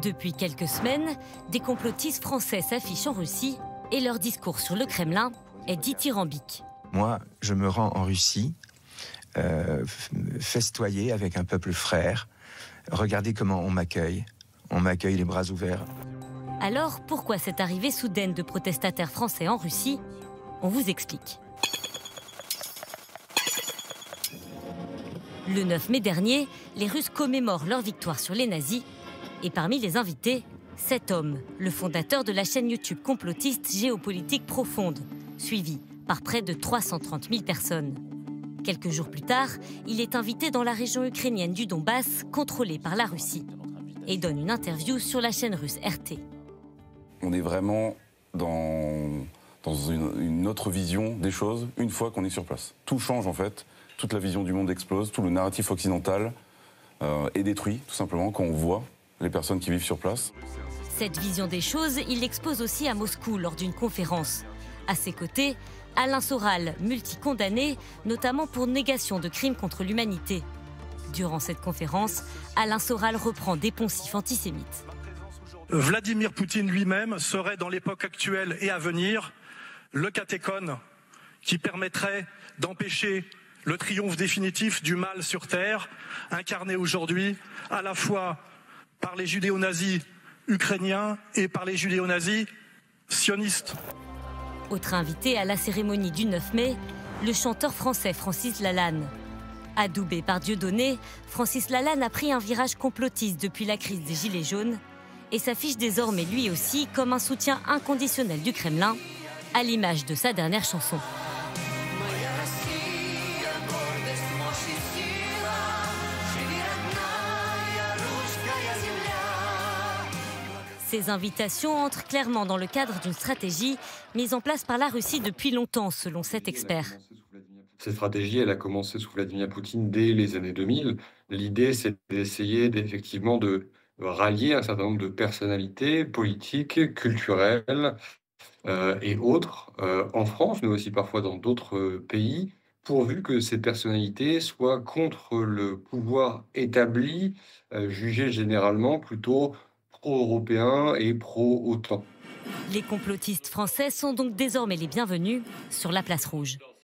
Depuis quelques semaines, des complotistes français s'affichent en Russie et leur discours sur le Kremlin est dithyrambique. Moi, je me rends en Russie, festoyer avec un peuple frère. Regardez comment on m'accueille. On m'accueille les bras ouverts. Alors, pourquoi cette arrivée soudaine de protestataires français en Russie? On vous explique. Le 9 mai dernier, les Russes commémorent leur victoire sur les nazis. Et parmi les invités, cet homme, le fondateur de la chaîne YouTube complotiste Géopolitique Profonde, suivi par près de 330 000 personnes. Quelques jours plus tard, il est invité dans la région ukrainienne du Donbass, contrôlée par la Russie, et donne une interview sur la chaîne russe RT. On est vraiment dans une autre vision des choses une fois qu'on est sur place. Tout change en fait, toute la vision du monde explose, tout le narratif occidental est détruit tout simplement quand on voit les personnes qui vivent sur place. Cette vision des choses, il l'expose aussi à Moscou lors d'une conférence. À ses côtés, Alain Soral, multicondamné, notamment pour négation de crimes contre l'humanité. Durant cette conférence, Alain Soral reprend des poncifs antisémites. Vladimir Poutine lui-même serait dans l'époque actuelle et à venir le catéchone qui permettrait d'empêcher le triomphe définitif du mal sur Terre, incarné aujourd'hui à la fois par les judéo-nazis ukrainiens et par les judéo-nazis sionistes. Autre invité à la cérémonie du 9 mai, le chanteur français Francis Lalanne. Adoubé par Dieudonné, Francis Lalanne a pris un virage complotiste depuis la crise des Gilets jaunes et s'affiche désormais lui aussi comme un soutien inconditionnel du Kremlin, à l'image de sa dernière chanson. Ces invitations entrent clairement dans le cadre d'une stratégie mise en place par la Russie depuis longtemps, selon cet expert. Cette stratégie, elle a commencé sous Vladimir Poutine dès les années 2000. L'idée, c'est d'essayer effectivement de rallier un certain nombre de personnalités politiques, culturelles et autres, en France, mais aussi parfois dans d'autres pays, pourvu que ces personnalités soient contre le pouvoir établi, jugé généralement plutôt pro-européen et pro-OTAN. Les complotistes français sont donc désormais les bienvenus sur la place rouge.